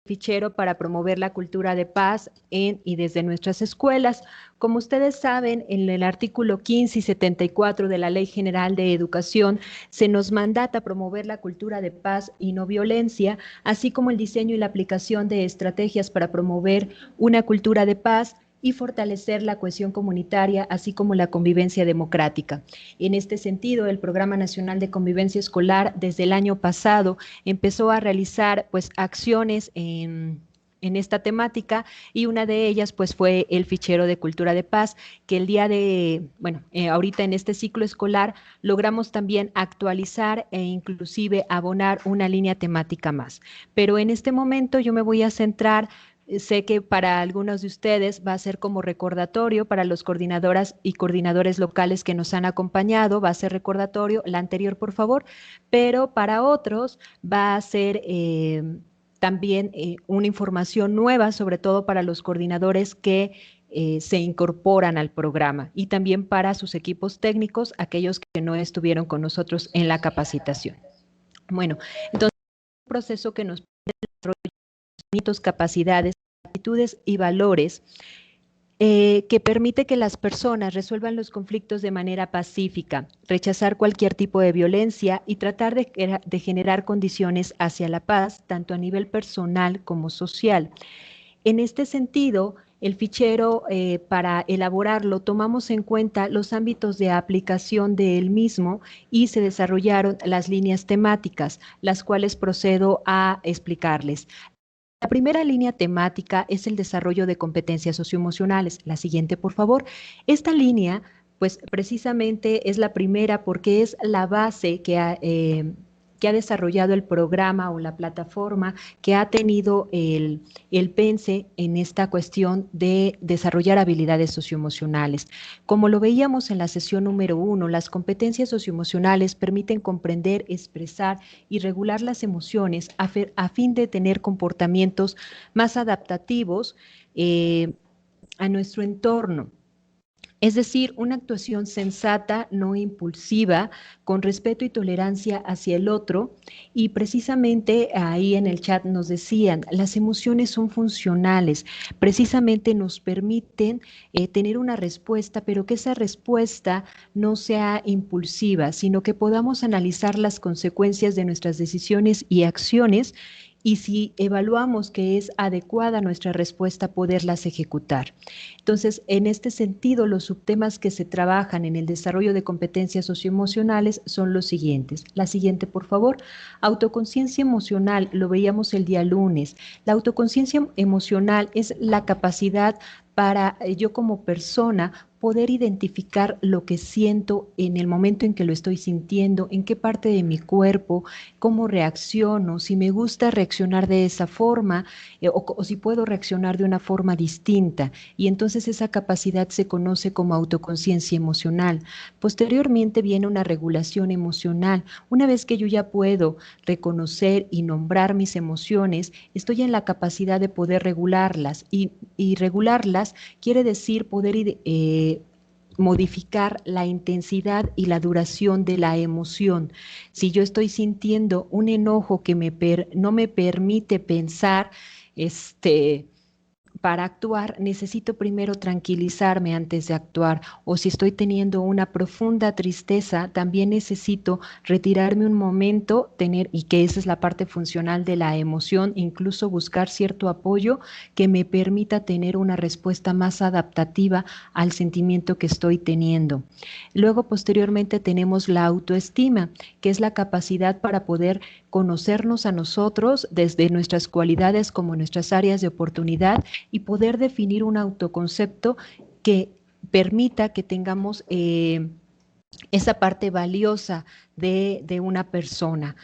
fichero para promover la cultura de paz en y desde nuestras escuelas. Como ustedes saben, en el artículo 15 y 74 de la Ley General de Educación se nos mandata promover la cultura de paz y no violencia, así como el diseño y la aplicación de estrategias para promover una cultura de paz y fortalecer la cohesión comunitaria, así como la convivencia democrática. En este sentido, el Programa Nacional de Convivencia Escolar desde el año pasado empezó a realizar acciones en esta temática, y una de ellas pues fue el fichero de cultura de paz, que el día de, ahorita en este ciclo escolar logramos también actualizar e inclusive abonar una línea temática más. Pero en este momento yo me voy a centrar. Sé que para algunos de ustedes va a ser como recordatorio, para los coordinadoras y coordinadores locales que nos han acompañado, va a ser recordatorio, la anterior por favor, pero para otros va a ser también una información nueva, sobre todo para los coordinadores que se incorporan al programa, y también para sus equipos técnicos, aquellos que no estuvieron con nosotros en la capacitación. Bueno, entonces, un proceso que nos permite capacidades, actitudes y valores que permite que las personas resuelvan los conflictos de manera pacífica, rechazar cualquier tipo de violencia y tratar de generar condiciones hacia la paz, tanto a nivel personal como social. En este sentido, el fichero, para elaborarlo, tomamos en cuenta los ámbitos de aplicación del mismo y se desarrollaron las líneas temáticas, las cuales procedo a explicarles. La primera línea temática es el desarrollo de competencias socioemocionales. La siguiente, por favor. Esta línea, pues precisamente es la primera porque es la base que ha desarrollado el programa o la plataforma que ha tenido el PENSE en esta cuestión de desarrollar habilidades socioemocionales. Como lo veíamos en la sesión número 1, las competencias socioemocionales permiten comprender, expresar y regular las emociones a fin de tener comportamientos más adaptativos a nuestro entorno. Es decir, una actuación sensata, no impulsiva, con respeto y tolerancia hacia el otro. Y precisamente ahí en el chat nos decían, las emociones son funcionales, precisamente nos permiten tener una respuesta, pero que esa respuesta no sea impulsiva, sino que podamos analizar las consecuencias de nuestras decisiones y acciones, y si evaluamos que es adecuada nuestra respuesta, poderlas ejecutar. Entonces, en este sentido, los subtemas que se trabajan en el desarrollo de competencias socioemocionales son los siguientes. La siguiente, por favor. Autoconciencia emocional, lo veíamos el día lunes. La autoconciencia emocional es la capacidad para yo como persona poder identificar lo que siento en el momento en que lo estoy sintiendo, en qué parte de mi cuerpo, cómo reacciono, si me gusta reaccionar de esa forma o si puedo reaccionar de una forma distinta. Y entonces esa capacidad se conoce como autoconciencia emocional. Posteriormente viene una regulación emocional. Una vez que yo ya puedo reconocer y nombrar mis emociones, estoy en la capacidad de poder regularlas, y regularlas quiere decir poder modificar la intensidad y la duración de la emoción. Si yo estoy sintiendo un enojo que no me permite pensar, para actuar, necesito primero tranquilizarme antes de actuar, o si estoy teniendo una profunda tristeza, también necesito retirarme un momento, y que esa es la parte funcional de la emoción, incluso buscar cierto apoyo que me permita tener una respuesta más adaptativa al sentimiento que estoy teniendo. Luego, posteriormente, tenemos la autoestima, que es la capacidad para poder conocernos a nosotros desde nuestras cualidades como nuestras áreas de oportunidad, y poder definir un autoconcepto que permita que tengamos esa parte valiosa de una persona,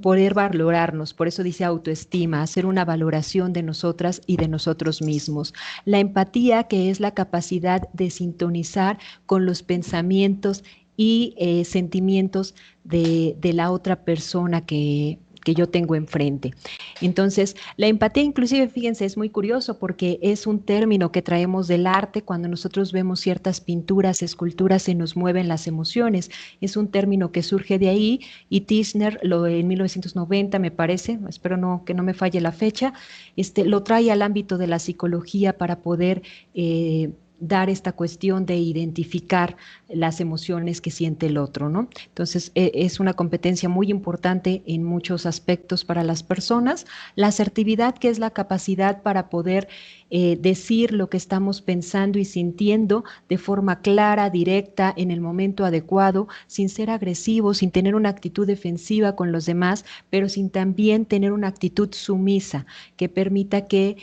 poder valorarnos. Por eso dice autoestima, hacer una valoración de nosotras y de nosotros mismos. La empatía, que es la capacidad de sintonizar con los pensamientos y sentimientos de la otra persona que que yo tengo enfrente. Entonces, la empatía inclusive, fíjense, es muy curioso porque es un término que traemos del arte. Cuando nosotros vemos ciertas pinturas, esculturas, se nos mueven las emociones. Es un término que surge de ahí y Tishner en 1990, me parece, espero que no me falle la fecha, lo trae al ámbito de la psicología para poder dar esta cuestión de identificar las emociones que siente el otro, ¿no? Entonces, es una competencia muy importante en muchos aspectos para las personas. La asertividad, que es la capacidad para poder decir lo que estamos pensando y sintiendo de forma clara, directa, en el momento adecuado, sin ser agresivo, sin tener una actitud defensiva con los demás, pero sin también tener una actitud sumisa que permita que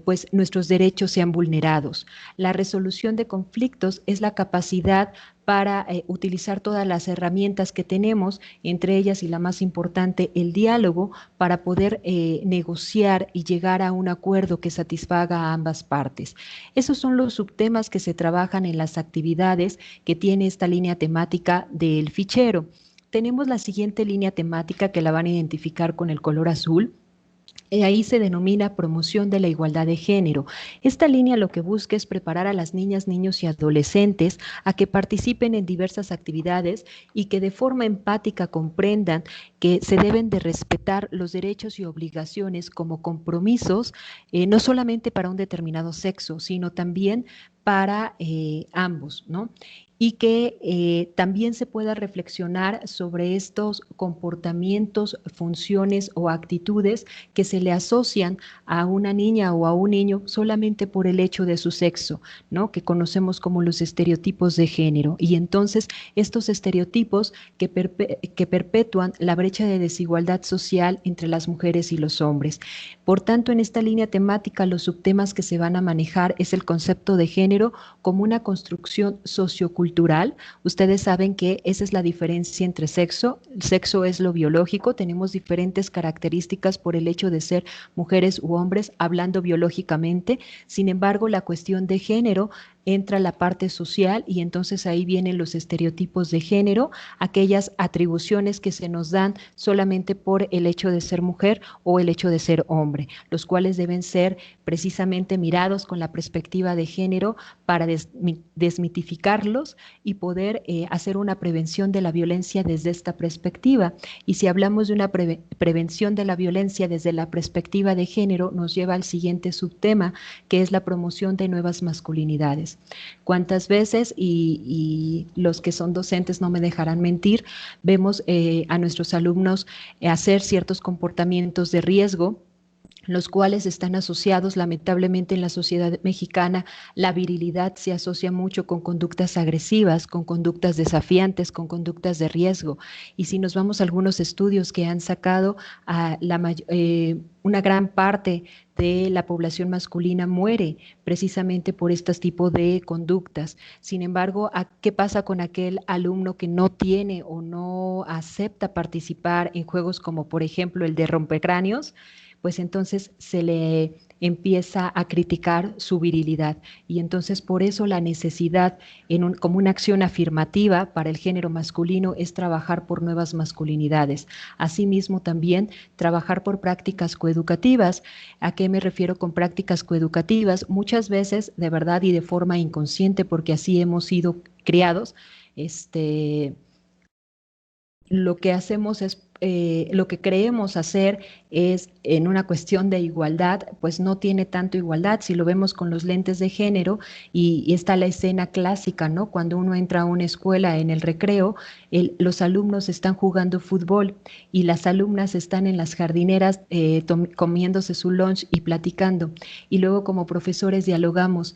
pues nuestros derechos sean vulnerados. La resolución de conflictos es la capacidad para utilizar todas las herramientas que tenemos, entre ellas y la más importante, el diálogo, para poder negociar y llegar a un acuerdo que satisfaga a ambas partes. Esos son los subtemas que se trabajan en las actividades que tiene esta línea temática del fichero. Tenemos la siguiente línea temática que la van a identificar con el color azul. Ahí se denomina promoción de la igualdad de género. Esta línea lo que busca es preparar a las niñas, niños y adolescentes a que participen en diversas actividades y que de forma empática comprendan que se deben de respetar los derechos y obligaciones como compromisos, no solamente para un determinado sexo, sino también para ambos, ¿no? Y que también se pueda reflexionar sobre estos comportamientos, funciones o actitudes que se le asocian a una niña o a un niño solamente por el hecho de su sexo, ¿no? Que conocemos como los estereotipos de género. Y entonces estos estereotipos que perpetúan la brecha de desigualdad social entre las mujeres y los hombres. Por tanto, en esta línea temática, los subtemas que se van a manejar es el concepto de género como una construcción sociocultural. Ustedes saben que esa es la diferencia entre sexo. El sexo es lo biológico, tenemos diferentes características por el hecho de ser mujeres u hombres, hablando biológicamente. Sin embargo, la cuestión de género entra la parte social y entonces ahí vienen los estereotipos de género, aquellas atribuciones que se nos dan solamente por el hecho de ser mujer o el hecho de ser hombre, los cuales deben ser precisamente mirados con la perspectiva de género para desmitificarlos y poder hacer una prevención de la violencia desde esta perspectiva. Y si hablamos de una prevención de la violencia desde la perspectiva de género, nos lleva al siguiente subtema, que es la promoción de nuevas masculinidades. ¿Cuántas veces, y los que son docentes no me dejarán mentir, vemos a nuestros alumnos hacer ciertos comportamientos de riesgo, los cuales están asociados lamentablemente en la sociedad mexicana? La virilidad se asocia mucho con conductas agresivas, con conductas desafiantes, con conductas de riesgo. Y si nos vamos a algunos estudios que han sacado, una gran parte de la población masculina muere precisamente por estos tipos de conductas. Sin embargo, ¿qué pasa con aquel alumno que no tiene o no acepta participar en juegos como por ejemplo el de rompecráneos? Pues entonces se le empieza a criticar su virilidad y entonces por eso la necesidad como una acción afirmativa para el género masculino es trabajar por nuevas masculinidades. Asimismo también trabajar por prácticas coeducativas. ¿A qué me refiero con prácticas coeducativas? Muchas veces de verdad y de forma inconsciente, porque así hemos sido criados, lo que hacemos es lo que creemos hacer es en una cuestión de igualdad, pues no tiene tanto igualdad. Si lo vemos con los lentes de género y está la escena clásica, ¿no? Cuando uno entra a una escuela en el recreo, los alumnos están jugando fútbol y las alumnas están en las jardineras comiéndose su lunch y platicando. Y luego como profesores dialogamos,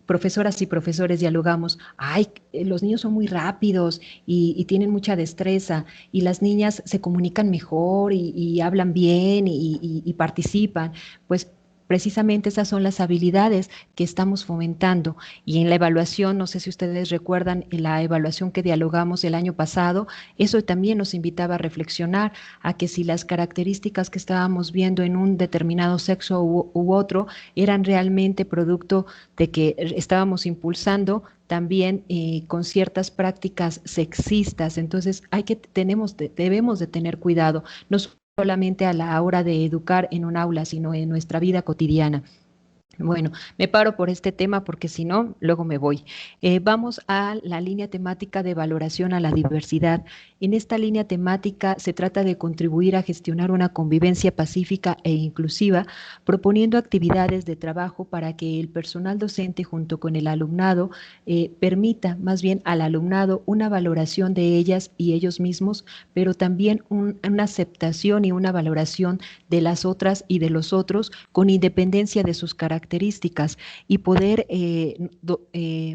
profesoras y profesores dialogamos, ay, los niños son muy rápidos y tienen mucha destreza y las niñas se comunican mejor y hablan bien y participan. Pues precisamente esas son las habilidades que estamos fomentando. Y en la evaluación, no sé si ustedes recuerdan, en la evaluación que dialogamos el año pasado, eso también nos invitaba a reflexionar a que si las características que estábamos viendo en un determinado sexo u otro eran realmente producto de que estábamos impulsando también con ciertas prácticas sexistas. Entonces debemos de tener cuidado, no solamente a la hora de educar en un aula, sino en nuestra vida cotidiana. Bueno, me paro por este tema porque si no, luego me voy. Vamos a la línea temática de valoración a la diversidad. En esta línea temática se trata de contribuir a gestionar una convivencia pacífica e inclusiva, proponiendo actividades de trabajo para que el personal docente junto con el alumnado permita más bien al alumnado una valoración de ellas y ellos mismos, pero también una aceptación y una valoración de las otras y de los otros con independencia de sus características y poder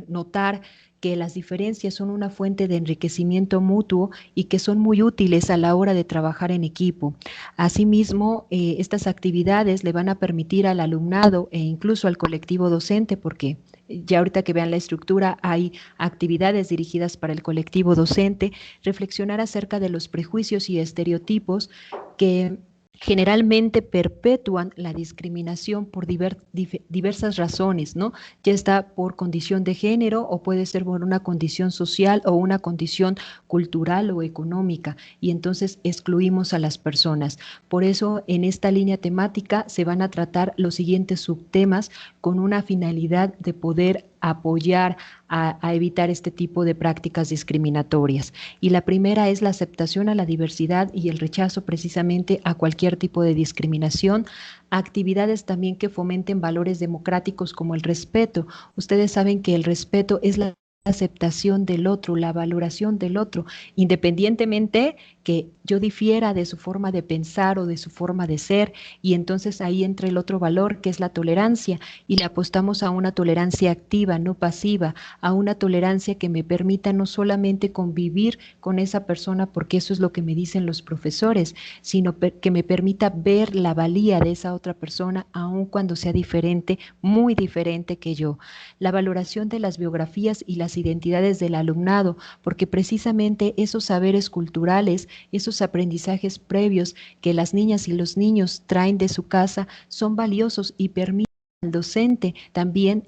notar que las diferencias son una fuente de enriquecimiento mutuo y que son muy útiles a la hora de trabajar en equipo. Asimismo, estas actividades le van a permitir al alumnado e incluso al colectivo docente, porque ya ahorita que vean la estructura hay actividades dirigidas para el colectivo docente, reflexionar acerca de los prejuicios y estereotipos que generalmente perpetúan la discriminación por diversas razones, ¿no? Ya está por condición de género o puede ser por una condición social o una condición cultural o económica, y entonces excluimos a las personas. Por eso en esta línea temática se van a tratar los siguientes subtemas con una finalidad de poder apoyar a evitar este tipo de prácticas discriminatorias. Y la primera es la aceptación a la diversidad y el rechazo precisamente a cualquier tipo de discriminación, actividades también que fomenten valores democráticos como el respeto. Ustedes saben que el respeto es la aceptación del otro, la valoración del otro, independientemente que yo difiera de su forma de pensar o de su forma de ser, y entonces ahí entra el otro valor que es la tolerancia, y le apostamos a una tolerancia activa, no pasiva, a una tolerancia que me permita no solamente convivir con esa persona porque eso es lo que me dicen los profesores, sino que me permita ver la valía de esa otra persona aun cuando sea diferente, muy diferente que yo. La valoración de las biografías y las identidades del alumnado, porque precisamente esos saberes culturales, esos aprendizajes previos que las niñas y los niños traen de su casa son valiosos y permiten al docente también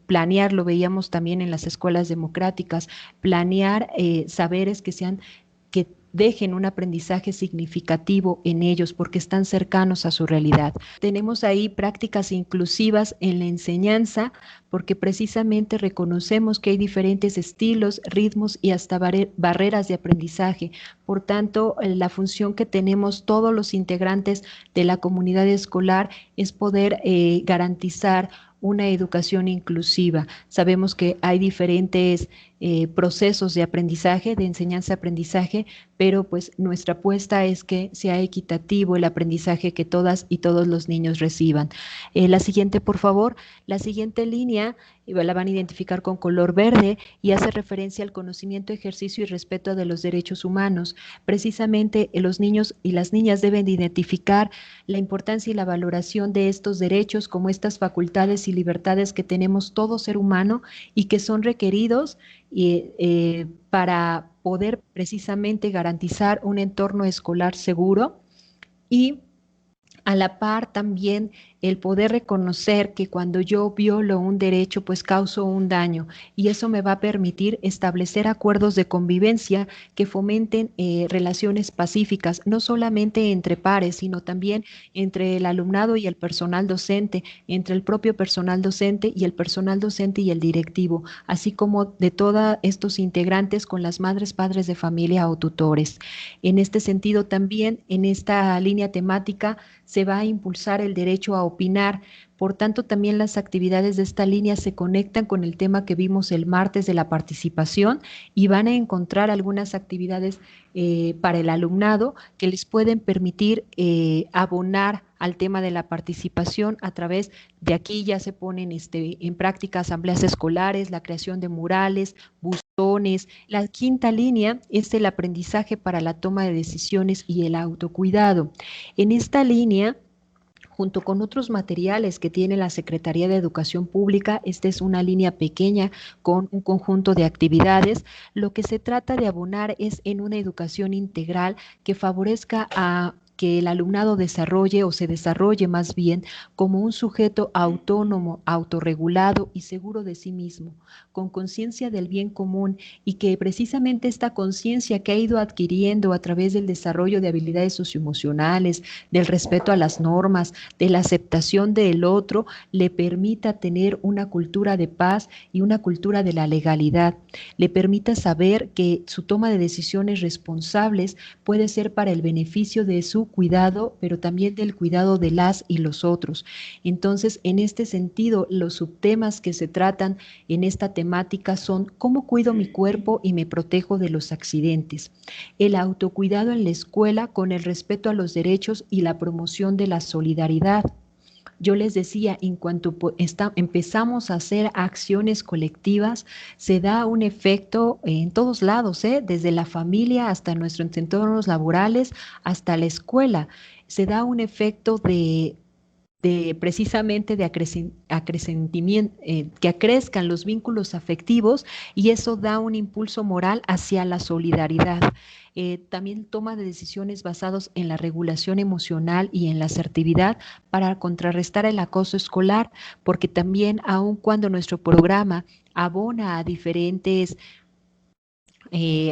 planear, lo veíamos también en las escuelas democráticas, planear saberes que dejen un aprendizaje significativo en ellos porque están cercanos a su realidad. Tenemos ahí prácticas inclusivas en la enseñanza porque precisamente reconocemos que hay diferentes estilos, ritmos y hasta barreras de aprendizaje. Por tanto, la función que tenemos todos los integrantes de la comunidad escolar es poder garantizar una educación inclusiva. Sabemos que hay diferentes procesos de aprendizaje, de enseñanza-aprendizaje, pero pues nuestra apuesta es que sea equitativo el aprendizaje que todas y todos los niños reciban. La siguiente, por favor. La siguiente línea la van a identificar con color verde y hace referencia al conocimiento, ejercicio y respeto de los derechos humanos. Precisamente los niños y las niñas deben de identificar la importancia y la valoración de estos derechos como estas facultades y libertades que tenemos todo ser humano y que son requeridos para poder precisamente garantizar un entorno escolar seguro y a la par también el poder reconocer que cuando yo violo un derecho, pues causo un daño, y eso me va a permitir establecer acuerdos de convivencia que fomenten relaciones pacíficas, no solamente entre pares, sino también entre el alumnado y el personal docente, entre el propio personal docente y el personal docente y el directivo, así como de todos estos integrantes con las madres, padres de familia o tutores. En este sentido también, en esta línea temática, se va a impulsar el derecho a opinar. Por tanto, también las actividades de esta línea se conectan con el tema que vimos el martes de la participación y van a encontrar algunas actividades para el alumnado que les pueden permitir abonar al tema de la participación a través de aquí ya se ponen en práctica asambleas escolares, la creación de murales, buzones. La quinta línea es el aprendizaje para la toma de decisiones y el autocuidado. En esta línea junto con otros materiales que tiene la Secretaría de Educación Pública. Esta es una línea pequeña con un conjunto de actividades. Lo que se trata de abonar es en una educación integral que favorezca a que el alumnado desarrolle o se desarrolle más bien como un sujeto autónomo, autorregulado y seguro de sí mismo, con conciencia del bien común, y que precisamente esta conciencia que ha ido adquiriendo a través del desarrollo de habilidades socioemocionales, del respeto a las normas, de la aceptación del otro, le permita tener una cultura de paz y una cultura de la legalidad, le permita saber que su toma de decisiones responsables puede ser para el beneficio de su cuidado, pero también del cuidado de las y los otros. Entonces, en este sentido, los subtemas que se tratan en esta temática son: ¿cómo cuido mi cuerpo y me protejo de los accidentes? El autocuidado en la escuela con el respeto a los derechos y la promoción de la solidaridad. Yo les decía, en cuanto empezamos a hacer acciones colectivas, se da un efecto en todos lados, desde la familia hasta nuestros entornos laborales, hasta la escuela. Se da un efecto de precisamente de acrecentimiento, que acrezcan los vínculos afectivos, y eso da un impulso moral hacia la solidaridad. También toma de decisiones basadas en la regulación emocional y en la asertividad para contrarrestar el acoso escolar, porque también, aun cuando nuestro programa abona a diferentes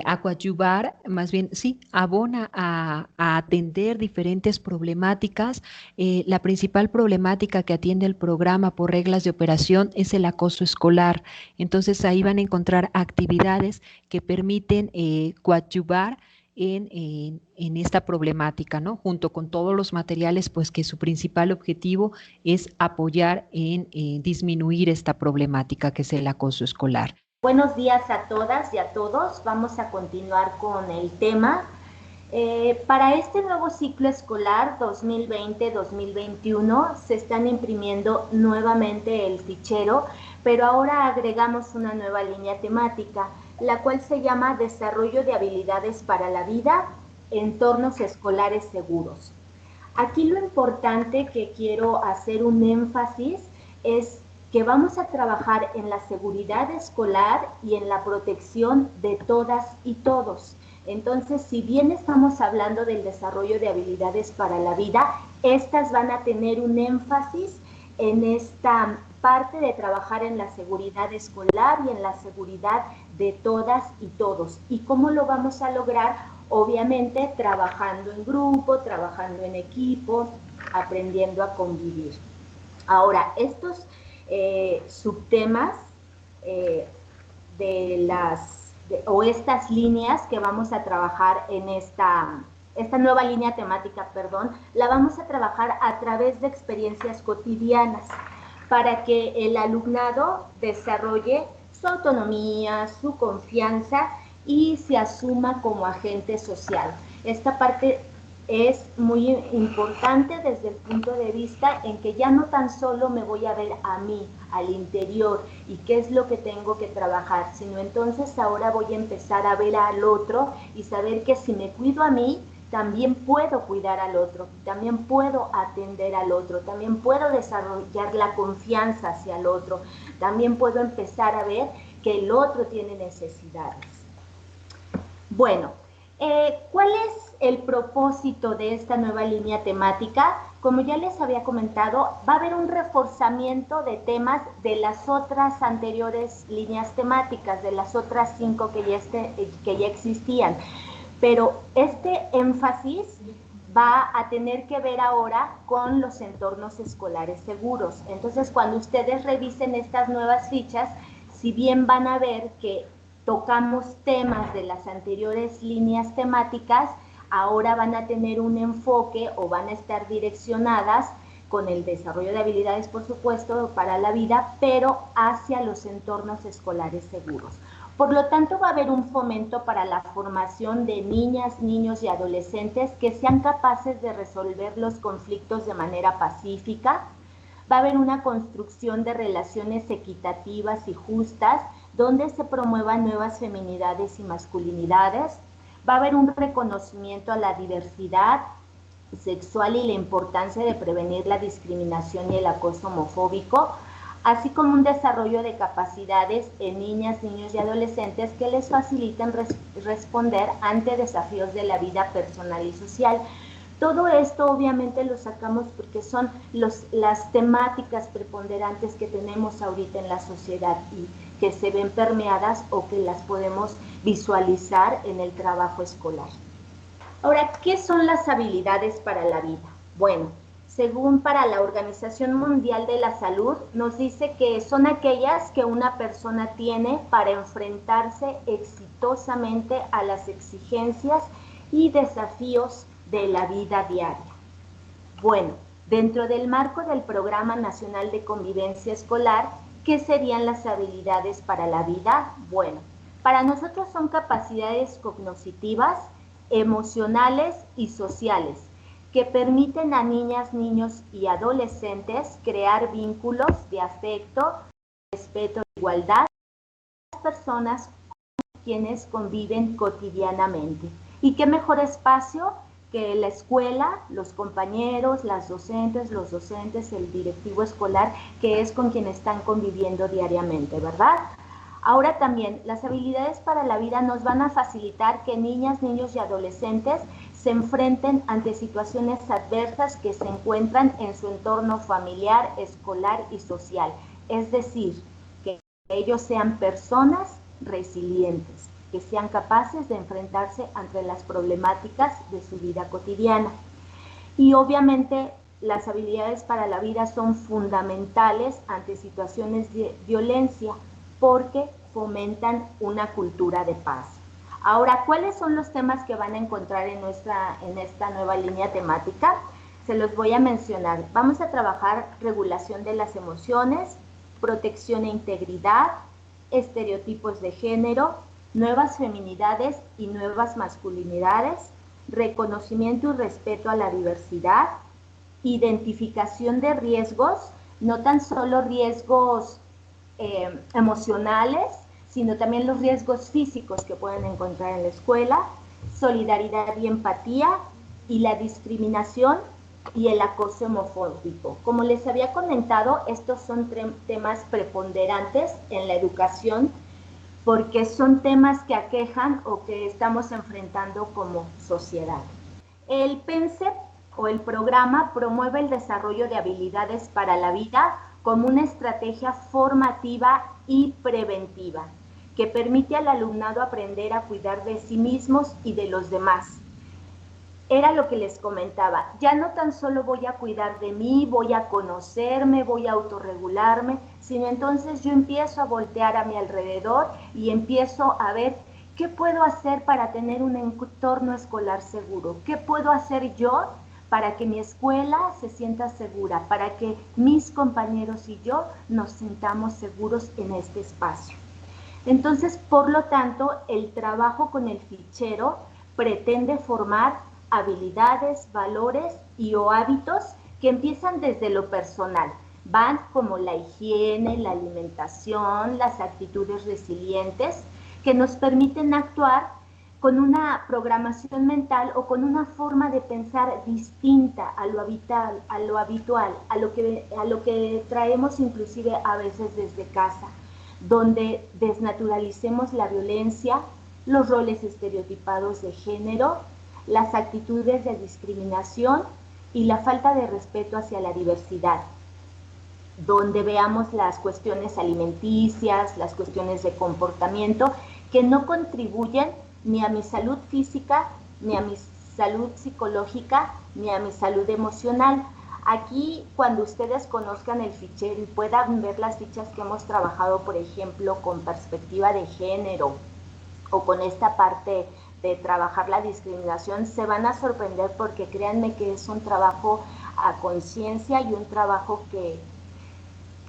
a coadyuvar, más bien, sí, abona a atender diferentes problemáticas. La principal problemática que atiende el programa por reglas de operación es el acoso escolar. Entonces ahí van a encontrar actividades que permiten coadyuvar en esta problemática, ¿no? Junto con todos los materiales, pues que su principal objetivo es apoyar en disminuir esta problemática que es el acoso escolar. Buenos días a todas y a todos. Vamos a continuar con el tema. Para este nuevo ciclo escolar 2020-2021 se están imprimiendo nuevamente el fichero, pero ahora agregamos una nueva línea temática, la cual se llama Desarrollo de habilidades para la vida, entornos escolares seguros. Aquí lo importante que quiero hacer un énfasis es que vamos a trabajar en la seguridad escolar y en la protección de todas y todos. Entonces, si bien estamos hablando del desarrollo de habilidades para la vida, estas van a tener un énfasis en esta parte de trabajar en la seguridad escolar y en la seguridad de todas y todos. ¿Y cómo lo vamos a lograr? Obviamente, trabajando en grupo, trabajando en equipo, aprendiendo a convivir. Ahora, estos subtemas o estas líneas que vamos a trabajar en esta nueva línea temática, la vamos a trabajar a través de experiencias cotidianas para que el alumnado desarrolle su autonomía, su confianza y se asuma como agente social. Esta parte es muy importante desde el punto de vista en que ya no tan solo me voy a ver a mí, al interior, y qué es lo que tengo que trabajar, sino entonces ahora voy a empezar a ver al otro y saber que si me cuido a mí, también puedo cuidar al otro, también puedo atender al otro, también puedo desarrollar la confianza hacia el otro, también puedo empezar a ver que el otro tiene necesidades. Bueno, ¿cuál es el propósito de esta nueva línea temática? Como ya les había comentado, va a haber un reforzamiento de temas de las otras anteriores líneas temáticas, de las otras 5 que ya existían. Pero este énfasis va a tener que ver ahora con los entornos escolares seguros. Entonces, cuando ustedes revisen estas nuevas fichas, si bien van a ver que tocamos temas de las anteriores líneas temáticas, ahora van a tener un enfoque o van a estar direccionadas con el desarrollo de habilidades, por supuesto, para la vida, pero hacia los entornos escolares seguros. Por lo tanto, va a haber un fomento para la formación de niñas, niños y adolescentes que sean capaces de resolver los conflictos de manera pacífica. Va a haber una construcción de relaciones equitativas y justas, donde se promuevan nuevas feminidades y masculinidades. Va a haber un reconocimiento a la diversidad, sexual y la importancia de prevenir la discriminación y el acoso homofóbico, así como un desarrollo de capacidades en niñas, niños y adolescentes que les faciliten responder ante desafíos de la vida personal y social. Todo esto obviamente lo sacamos porque son las temáticas preponderantes que tenemos ahorita en la sociedad y que se ven permeadas o que las podemos visualizar en el trabajo escolar. Ahora, ¿qué son las habilidades para la vida? Bueno, según para la Organización Mundial de la Salud, nos dice que son aquellas que una persona tiene para enfrentarse exitosamente a las exigencias y desafíos de la vida diaria. Bueno, dentro del marco del Programa Nacional de Convivencia Escolar, ¿qué serían las habilidades para la vida? Bueno, para nosotros son capacidades cognitivas, emocionales y sociales, que permiten a niñas, niños y adolescentes crear vínculos de afecto, respeto e igualdad con las personas con quienes conviven cotidianamente. ¿Y qué mejor espacio que la escuela, los compañeros, las docentes, los docentes, el directivo escolar, que es con quien están conviviendo diariamente, ¿verdad? Ahora también, las habilidades para la vida nos van a facilitar que niñas, niños y adolescentes se enfrenten ante situaciones adversas que se encuentran en su entorno familiar, escolar y social. Es decir, que ellos sean personas resilientes, que sean capaces de enfrentarse ante las problemáticas de su vida cotidiana. Y obviamente las habilidades para la vida son fundamentales ante situaciones de violencia porque fomentan una cultura de paz. Ahora, ¿cuáles son los temas que van a encontrar en esta nueva línea temática? Se los voy a mencionar. Vamos a trabajar regulación de las emociones, protección e integridad, estereotipos de género, nuevas feminidades y nuevas masculinidades, reconocimiento y respeto a la diversidad, identificación de riesgos, no tan solo riesgos emocionales, sino también los riesgos físicos que pueden encontrar en la escuela, solidaridad y empatía, y la discriminación y el acoso homofóbico. Como les había comentado, estos son temas preponderantes en la educación porque son temas que aquejan o que estamos enfrentando como sociedad. El PENSEP o el programa promueve el desarrollo de habilidades para la vida como una estrategia formativa y preventiva que permite al alumnado aprender a cuidar de sí mismos y de los demás. Era lo que les comentaba, ya no tan solo voy a cuidar de mí, voy a conocerme, voy a autorregularme, sino entonces yo empiezo a voltear a mi alrededor y empiezo a ver qué puedo hacer para tener un entorno escolar seguro, qué puedo hacer yo para que mi escuela se sienta segura, para que mis compañeros y yo nos sintamos seguros en este espacio. Entonces, por lo tanto, el trabajo con el fichero pretende formar habilidades, valores y o hábitos que empiezan desde lo personal. Van como la higiene, la alimentación, las actitudes resilientes que nos permiten actuar con una programación mental o con una forma de pensar distinta a lo habitual, a lo que traemos inclusive a veces desde casa, donde desnaturalicemos la violencia, los roles estereotipados de género, las actitudes de discriminación y la falta de respeto hacia la diversidad, donde veamos las cuestiones alimenticias, las cuestiones de comportamiento que no contribuyen ni a mi salud física, ni a mi salud psicológica, ni a mi salud emocional. Aquí, cuando ustedes conozcan el fichero y puedan ver las fichas que hemos trabajado, por ejemplo, con perspectiva de género o con esta parte de trabajar la discriminación, se van a sorprender porque créanme que es un trabajo a conciencia y un trabajo que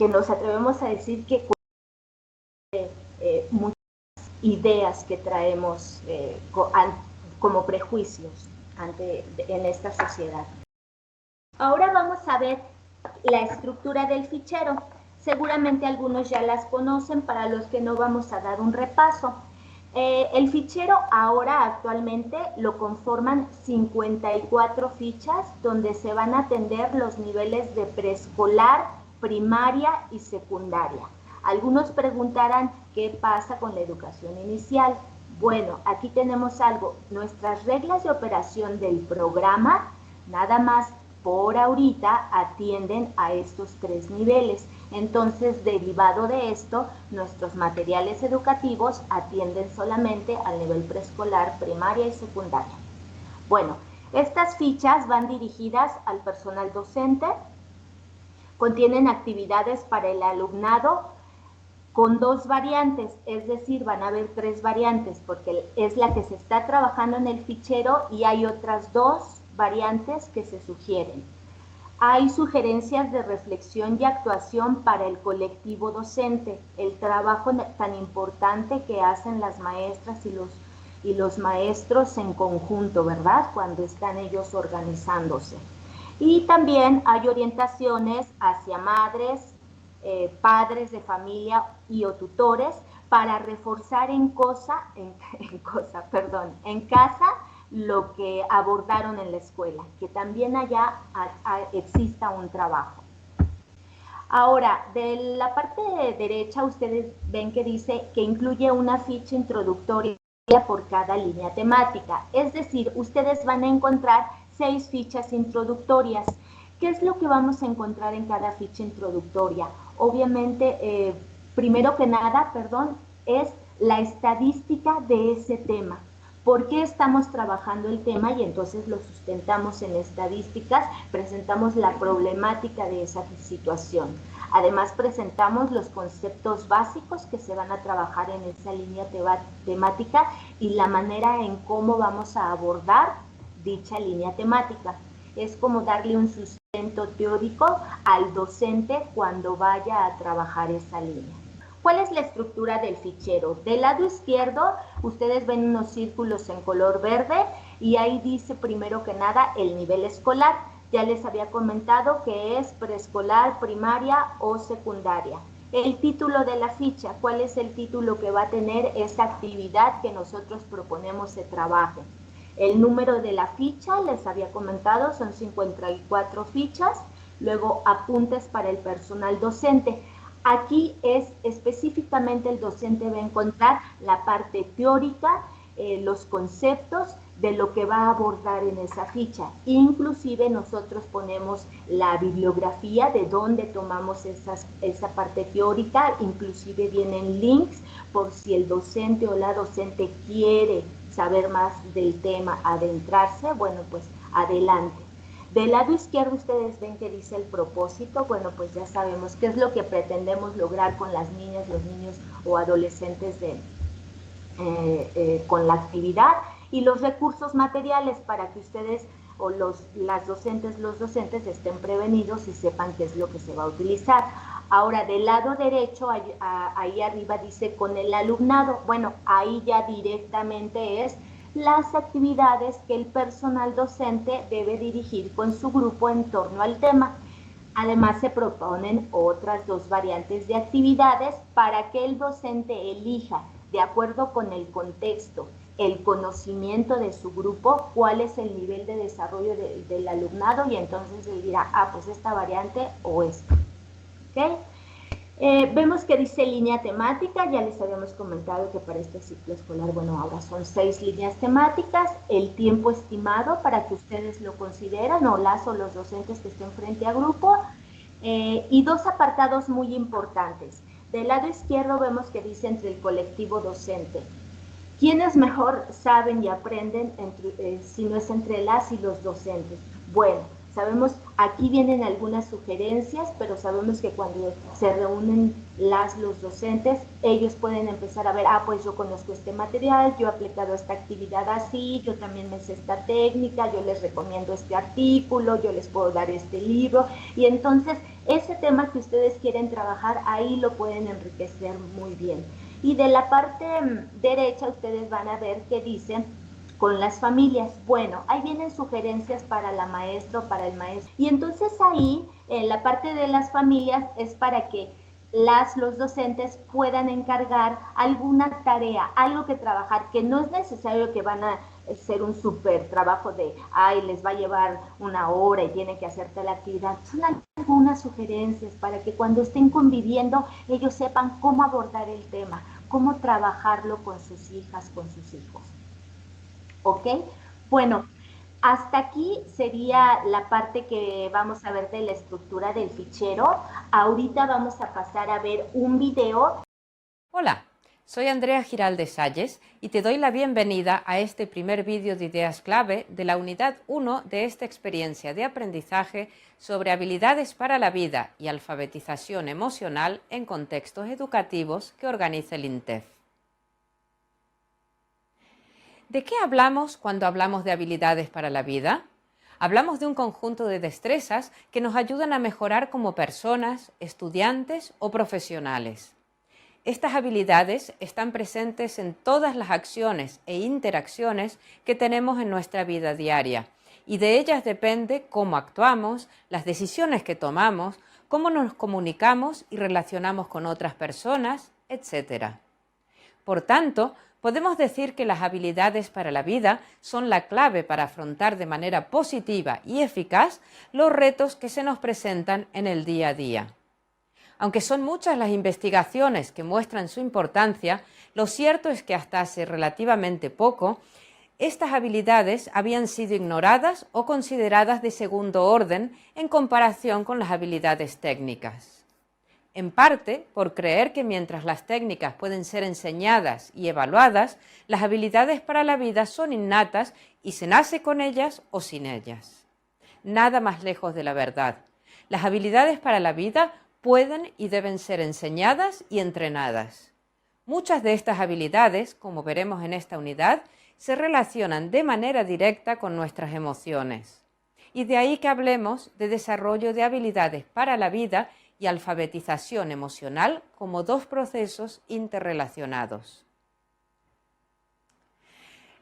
nos atrevemos a decir que muchas ideas que traemos como prejuicios en esta sociedad. Ahora vamos a ver la estructura del fichero. Seguramente algunos ya las conocen, para los que no vamos a dar un repaso. El fichero ahora actualmente lo conforman 54 fichas donde se van a atender los niveles de preescolar, primaria y secundaria. Algunos preguntarán qué pasa con la educación inicial. Bueno, aquí tenemos algo. Nuestras reglas de operación del programa nada más por ahorita atienden a estos 3 niveles. Entonces, derivado de esto, nuestros materiales educativos atienden solamente al nivel preescolar, primaria y secundaria. Bueno, estas fichas van dirigidas al personal docente, contienen actividades para el alumnado con 2 variantes, es decir, van a haber 3 variantes, porque es la que se está trabajando en el fichero y hay otras 2 variantes que se sugieren. Hay sugerencias de reflexión y actuación para el colectivo docente, el trabajo tan importante que hacen las maestras y los maestros en conjunto, ¿verdad? Cuando están ellos organizándose. Y también hay orientaciones hacia madres, padres de familia y o tutores para reforzar en casa lo que abordaron en la escuela, que también allá exista un trabajo. Ahora, de la parte derecha ustedes ven que dice que incluye una ficha introductoria por cada línea temática, es decir, ustedes van a encontrar 6 fichas introductorias. ¿Qué es lo que vamos a encontrar en cada ficha introductoria? Obviamente, primero que nada, es la estadística de ese tema. ¿Por qué estamos trabajando el tema? Y entonces lo sustentamos en estadísticas, presentamos la problemática de esa situación. Además, presentamos los conceptos básicos que se van a trabajar en esa línea temática y la manera en cómo vamos a abordar dicha línea temática. Es como darle un sustento teórico al docente cuando vaya a trabajar esa línea. ¿Cuál es la estructura del fichero? Del lado izquierdo, ustedes ven unos círculos en color verde y ahí dice primero que nada el nivel escolar. Ya les había comentado que es preescolar, primaria o secundaria. El título de la ficha, ¿cuál es el título que va a tener esa actividad que nosotros proponemos se trabaje? El número de la ficha, les había comentado, son 54 fichas. Luego, apuntes para el personal docente. Aquí es específicamente el docente va a encontrar la parte teórica, los conceptos de lo que va a abordar en esa ficha. Inclusive nosotros ponemos la bibliografía de dónde tomamos esa parte teórica, inclusive vienen links por si el docente o la docente quiere saber más del tema, adentrarse, bueno, pues adelante. Del lado izquierdo ustedes ven que dice el propósito. Bueno, pues ya sabemos qué es lo que pretendemos lograr con las niñas, los niños o adolescentes con la actividad, y los recursos materiales para que ustedes o los docentes estén prevenidos y sepan qué es lo que se va a utilizar. Ahora, del lado derecho, ahí arriba dice con el alumnado. Bueno, ahí ya directamente es las actividades que el personal docente debe dirigir con su grupo en torno al tema. Además, se proponen otras 2 variantes de actividades para que el docente elija, de acuerdo con el contexto, el conocimiento de su grupo, cuál es el nivel de desarrollo del alumnado, y entonces él dirá, pues esta variante o esta. ¿Okay? Vemos que dice línea temática, ya les habíamos comentado que para este ciclo escolar, bueno, ahora son 6 líneas temáticas, el tiempo estimado para que ustedes lo consideren, o los docentes que estén frente a grupo, y 2 apartados muy importantes. Del lado izquierdo vemos que dice entre el colectivo docente. ¿Quiénes mejor saben y aprenden si no es entre las y los docentes? Bueno, sabemos, aquí vienen algunas sugerencias, pero sabemos que cuando se reúnen los docentes, ellos pueden empezar a ver, pues yo conozco este material, yo he aplicado esta actividad así, yo también me sé esta técnica, yo les recomiendo este artículo, yo les puedo dar este libro, y entonces ese tema que ustedes quieren trabajar, ahí lo pueden enriquecer muy bien. Y de la parte derecha ustedes van a ver que dicen con las familias. Bueno, ahí vienen sugerencias para la maestra o para el maestro. Y entonces ahí, en la parte de las familias, es para que los docentes puedan encargar alguna tarea, algo que trabajar, que no es necesario que van a ser un súper trabajo de, ay, les va a llevar una hora y tienen que hacer tal actividad. Son algunas sugerencias para que cuando estén conviviendo ellos sepan cómo abordar el tema, cómo trabajarlo con sus hijas, con sus hijos. ¿Ok? Bueno, hasta aquí sería la parte que vamos a ver de la estructura del fichero. Ahorita vamos a pasar a ver un video. Hola, soy Andrea Giraldes Salles y te doy la bienvenida a este primer vídeo de ideas clave de la unidad 1 de esta experiencia de aprendizaje sobre habilidades para la vida y alfabetización emocional en contextos educativos que organiza el INTEF. ¿De qué hablamos cuando hablamos de habilidades para la vida? Hablamos de un conjunto de destrezas que nos ayudan a mejorar como personas, estudiantes o profesionales. Estas habilidades están presentes en todas las acciones e interacciones que tenemos en nuestra vida diaria y de ellas depende cómo actuamos, las decisiones que tomamos, cómo nos comunicamos y relacionamos con otras personas, etc. Por tanto, podemos decir que las habilidades para la vida son la clave para afrontar de manera positiva y eficaz los retos que se nos presentan en el día a día. Aunque son muchas las investigaciones que muestran su importancia, lo cierto es que hasta hace relativamente poco, estas habilidades habían sido ignoradas o consideradas de segundo orden en comparación con las habilidades técnicas. En parte por creer que mientras las técnicas pueden ser enseñadas y evaluadas, las habilidades para la vida son innatas y se nace con ellas o sin ellas. Nada más lejos de la verdad. Las habilidades para la vida pueden y deben ser enseñadas y entrenadas. Muchas de estas habilidades, como veremos en esta unidad, se relacionan de manera directa con nuestras emociones. Y de ahí que hablemos de desarrollo de habilidades para la vida y alfabetización emocional como dos procesos interrelacionados.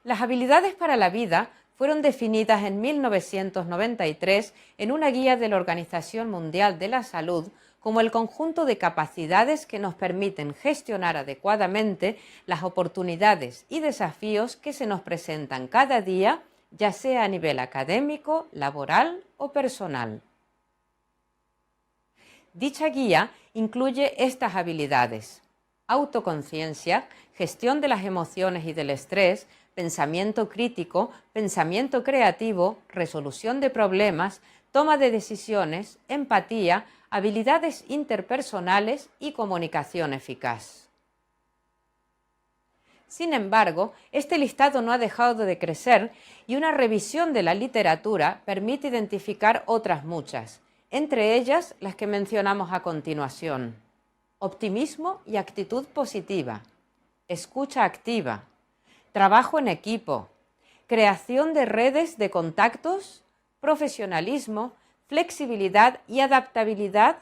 Las habilidades para la vida fueron definidas en 1993 en una guía de la Organización Mundial de la Salud como el conjunto de capacidades que nos permiten gestionar adecuadamente las oportunidades y desafíos que se nos presentan cada día, ya sea a nivel académico, laboral o personal. Dicha guía incluye estas habilidades: autoconciencia, gestión de las emociones y del estrés, pensamiento crítico, pensamiento creativo, resolución de problemas, toma de decisiones, empatía, habilidades interpersonales y comunicación eficaz. Sin embargo, este listado no ha dejado de crecer y una revisión de la literatura permite identificar otras muchas, entre ellas las que mencionamos a continuación: optimismo y actitud positiva, escucha activa, trabajo en equipo, creación de redes de contactos, profesionalismo, flexibilidad y adaptabilidad,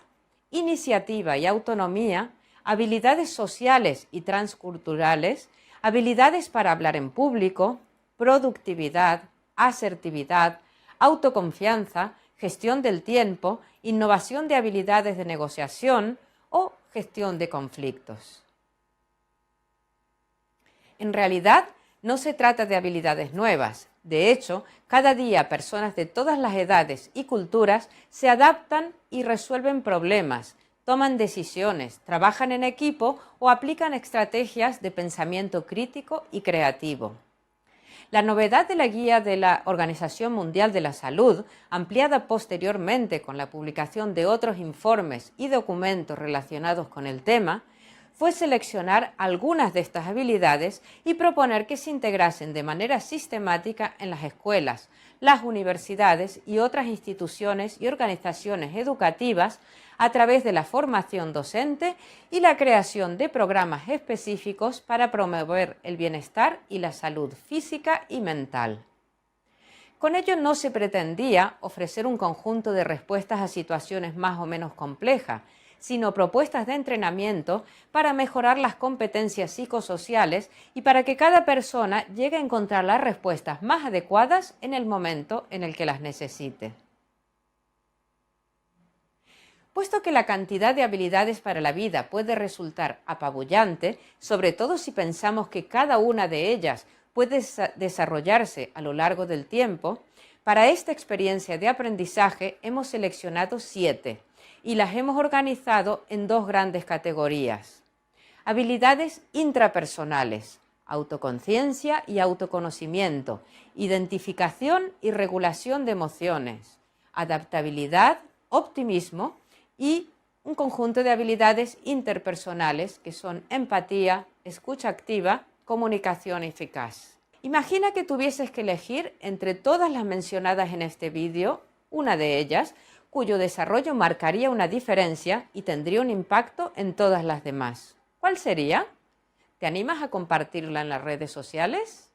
iniciativa y autonomía, habilidades sociales y transculturales, habilidades para hablar en público, productividad, asertividad, autoconfianza, gestión del tiempo, innovación de habilidades de negociación o gestión de conflictos. En realidad, no se trata de habilidades nuevas. De hecho, cada día personas de todas las edades y culturas se adaptan y resuelven problemas, toman decisiones, trabajan en equipo o aplican estrategias de pensamiento crítico y creativo. La novedad de la guía de la Organización Mundial de la Salud, ampliada posteriormente con la publicación de otros informes y documentos relacionados con el tema, fue seleccionar algunas de estas habilidades y proponer que se integrasen de manera sistemática en las escuelas, las universidades y otras instituciones y organizaciones educativas a través de la formación docente y la creación de programas específicos para promover el bienestar y la salud física y mental. Con ello no se pretendía ofrecer un conjunto de respuestas a situaciones más o menos complejas, sino propuestas de entrenamiento para mejorar las competencias psicosociales y para que cada persona llegue a encontrar las respuestas más adecuadas en el momento en el que las necesite. Puesto que la cantidad de habilidades para la vida puede resultar apabullante, sobre todo si pensamos que cada una de ellas puede desarrollarse a lo largo del tiempo, para esta experiencia de aprendizaje hemos seleccionado 7 y las hemos organizado en 2 grandes categorías. Habilidades intrapersonales, autoconciencia y autoconocimiento, identificación y regulación de emociones, adaptabilidad, optimismo y un conjunto de habilidades interpersonales que son empatía, escucha activa, comunicación eficaz. Imagina que tuvieses que elegir entre todas las mencionadas en este vídeo, una de ellas, cuyo desarrollo marcaría una diferencia y tendría un impacto en todas las demás. ¿Cuál sería? ¿Te animas a compartirla en las redes sociales?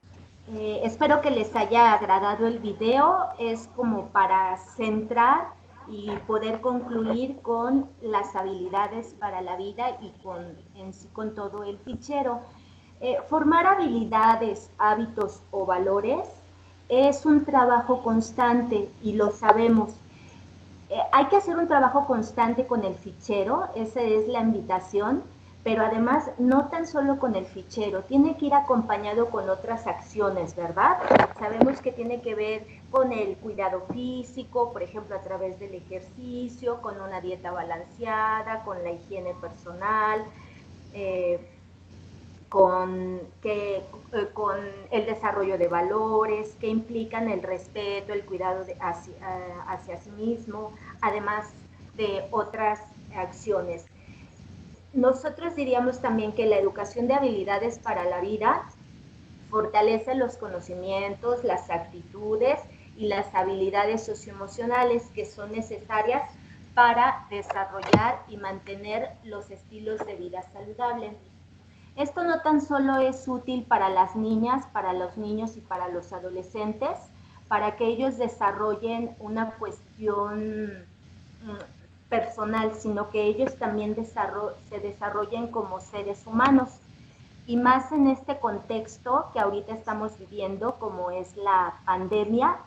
Espero que les haya agradado el video. Es como para centrar y poder concluir con las habilidades para la vida y en sí con todo el fichero. Formar habilidades, hábitos o valores es un trabajo constante y lo sabemos. Hay que hacer un trabajo constante con el fichero, esa es la invitación, pero además no tan solo con el fichero, tiene que ir acompañado con otras acciones, ¿verdad? Sabemos que tiene que ver con el cuidado físico, por ejemplo, a través del ejercicio, con una dieta balanceada, con la higiene personal, con el desarrollo de valores que implican el respeto, el cuidado hacia sí mismo, además de otras acciones. Nosotros diríamos también que la educación de habilidades para la vida fortalece los conocimientos, las actitudes y las habilidades socioemocionales que son necesarias para desarrollar y mantener los estilos de vida saludables. Esto no tan solo es útil para las niñas, para los niños y para los adolescentes, para que ellos desarrollen una cuestión personal, sino que ellos también se desarrollen como seres humanos. Y más en este contexto que ahorita estamos viviendo, como es la pandemia,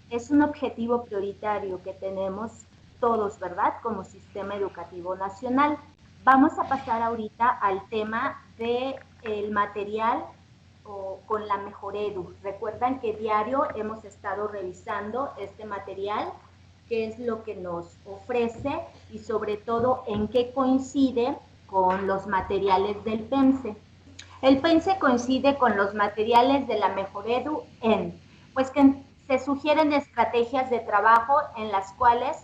es un objetivo prioritario que tenemos todos, ¿verdad? Como sistema educativo nacional. Vamos a pasar ahorita al tema del material con la Mejor Edu. Recuerdan que diario hemos estado revisando este material, qué es lo que nos ofrece y sobre todo en qué coincide con los materiales del PENSE. El PENSE coincide con los materiales de la Mejor Edu pues que se sugieren estrategias de trabajo en las cuales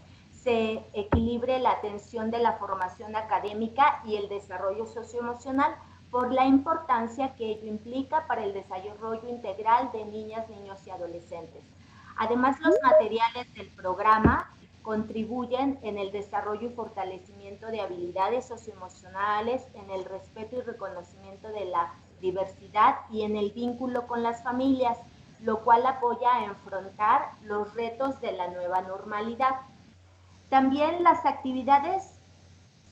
se equilibre la atención de la formación académica y el desarrollo socioemocional por la importancia que ello implica para el desarrollo integral de niñas, niños y adolescentes. Además, los materiales del programa contribuyen en el desarrollo y fortalecimiento de habilidades socioemocionales, en el respeto y reconocimiento de la diversidad y en el vínculo con las familias, lo cual apoya a enfrentar los retos de la nueva normalidad. También las actividades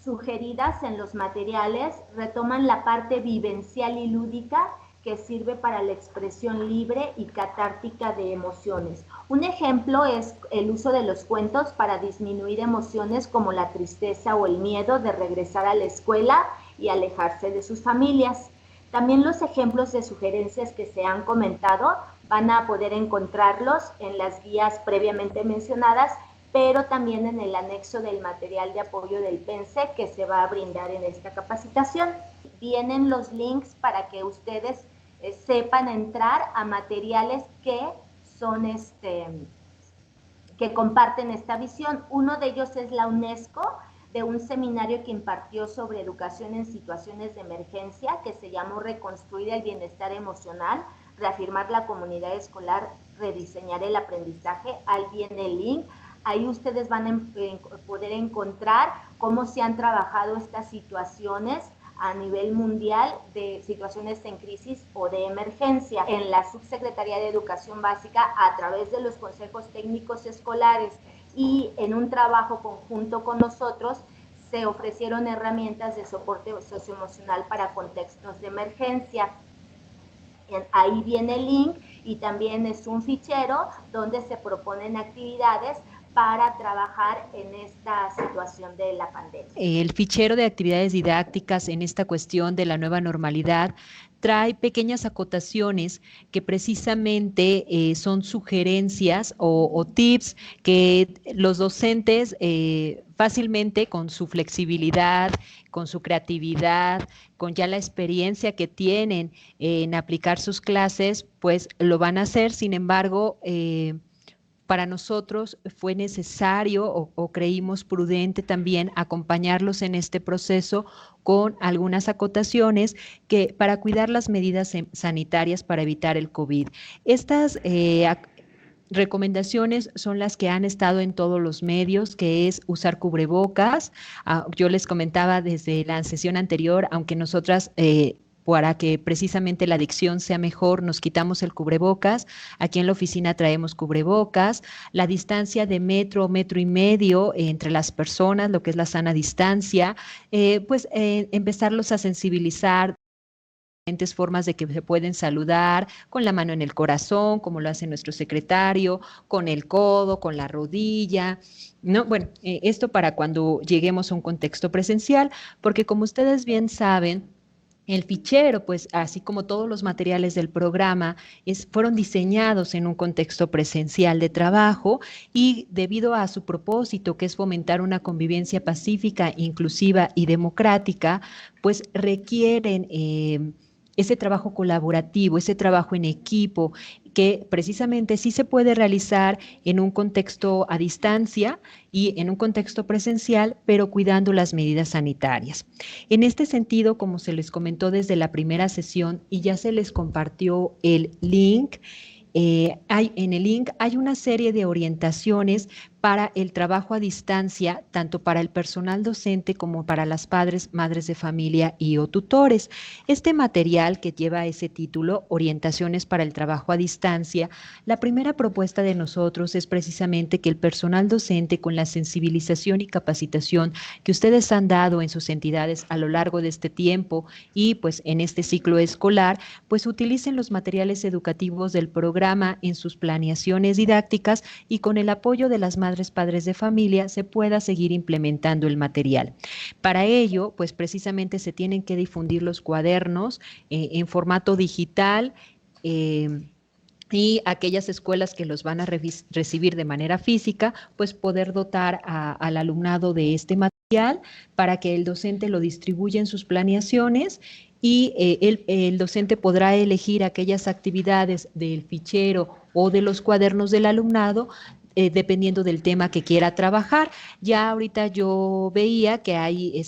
sugeridas en los materiales retoman la parte vivencial y lúdica que sirve para la expresión libre y catártica de emociones. Un ejemplo es el uso de los cuentos para disminuir emociones como la tristeza o el miedo de regresar a la escuela y alejarse de sus familias. También los ejemplos de sugerencias que se han comentado van a poder encontrarlos en las guías previamente mencionadas, pero también en el anexo del material de apoyo del PENSE que se va a brindar en esta capacitación. Vienen los links para que ustedes sepan entrar a materiales que son que comparten esta visión. Uno de ellos es la UNESCO, de un seminario que impartió sobre educación en situaciones de emergencia, que se llamó Reconstruir el bienestar emocional, reafirmar la comunidad escolar, rediseñar el aprendizaje. Ahí viene el link. Ahí ustedes van a poder encontrar cómo se han trabajado estas situaciones a nivel mundial de situaciones en crisis o de emergencia. En la Subsecretaría de Educación Básica, a través de los consejos técnicos escolares y en un trabajo conjunto con nosotros, se ofrecieron herramientas de soporte socioemocional para contextos de emergencia. Ahí viene el link y también es un fichero donde se proponen actividades para trabajar en esta situación de la pandemia. El fichero de actividades didácticas en esta cuestión de la nueva normalidad trae pequeñas acotaciones que precisamente son sugerencias o tips que los docentes fácilmente con su flexibilidad, con su creatividad, con ya la experiencia que tienen en aplicar sus clases, pues lo van a hacer. Sin embargo, para nosotros fue necesario o creímos prudente también acompañarlos en este proceso con algunas acotaciones que para cuidar las medidas sanitarias para evitar el COVID. Estas recomendaciones son las que han estado en todos los medios, que es usar cubrebocas. Yo les comentaba desde la sesión anterior, aunque nosotras para que precisamente la dicción sea mejor, nos quitamos el cubrebocas. Aquí en la oficina traemos cubrebocas. La distancia de metro, metro y medio entre las personas, lo que es la sana distancia, empezarlos a sensibilizar diferentes formas de que se pueden saludar, con la mano en el corazón, como lo hace nuestro secretario, con el codo, con la rodilla, ¿no? Bueno, esto para cuando lleguemos a un contexto presencial, porque como ustedes bien saben, el fichero, pues así como todos los materiales del programa, fueron diseñados en un contexto presencial de trabajo y debido a su propósito, que es fomentar una convivencia pacífica, inclusiva y democrática, pues requieren ese trabajo colaborativo, ese trabajo en equipo, que precisamente sí se puede realizar en un contexto a distancia y en un contexto presencial, pero cuidando las medidas sanitarias. En este sentido, como se les comentó desde la primera sesión y ya se les compartió el link, en el link hay una serie de orientaciones para el trabajo a distancia, tanto para el personal docente como para las padres, madres de familia y o tutores. Este material que lleva ese título, Orientaciones para el trabajo a distancia, la primera propuesta de nosotros es precisamente que el personal docente, con la sensibilización y capacitación que ustedes han dado en sus entidades a lo largo de este tiempo y pues en este ciclo escolar, pues utilicen los materiales educativos del programa en sus planeaciones didácticas y con el apoyo de las madres, padres de familia, se pueda seguir implementando el material. Para ello, pues precisamente se tienen que difundir los cuadernos en formato digital, y aquellas escuelas que los van a recibir de manera física, pues poder dotar al alumnado de este material para que el docente lo distribuya en sus planeaciones y el docente podrá elegir aquellas actividades del fichero o de los cuadernos del alumnado dependiendo del tema que quiera trabajar. Ya ahorita yo veía que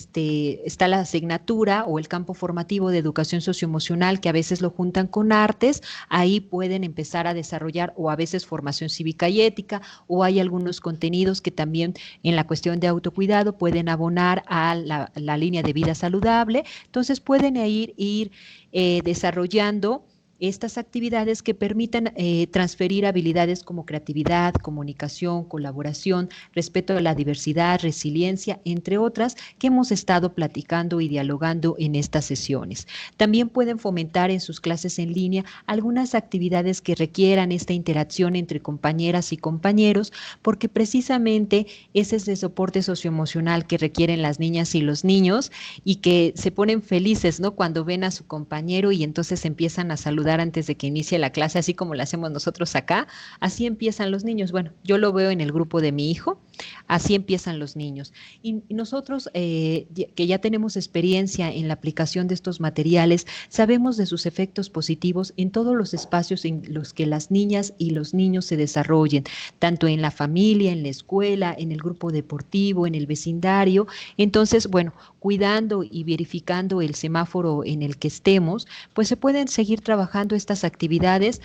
está la asignatura o el campo formativo de educación socioemocional, que a veces lo juntan con artes, ahí pueden empezar a desarrollar o a veces formación cívica y ética, o hay algunos contenidos que también en la cuestión de autocuidado pueden abonar a la línea de vida saludable. Entonces pueden ir desarrollando estas actividades que permitan transferir habilidades como creatividad, comunicación, colaboración, respeto a la diversidad, resiliencia, entre otras que hemos estado platicando y dialogando en estas sesiones. También pueden fomentar en sus clases en línea algunas actividades que requieran esta interacción entre compañeras y compañeros, porque precisamente ese es el soporte socioemocional que requieren las niñas y los niños y que se ponen felices, ¿no?, cuando ven a su compañero y entonces empiezan a saludar antes de que inicie la clase, así como lo hacemos nosotros acá. Así empiezan los niños. Bueno, yo lo veo en el grupo de mi hijo, así empiezan los niños. Y nosotros, que ya tenemos experiencia en la aplicación de estos materiales, sabemos de sus efectos positivos en todos los espacios en los que las niñas y los niños se desarrollen, tanto en la familia, en la escuela, en el grupo deportivo, en el vecindario. Entonces, bueno, cuidando y verificando el semáforo en el que estemos, pues se pueden seguir trabajando estas actividades,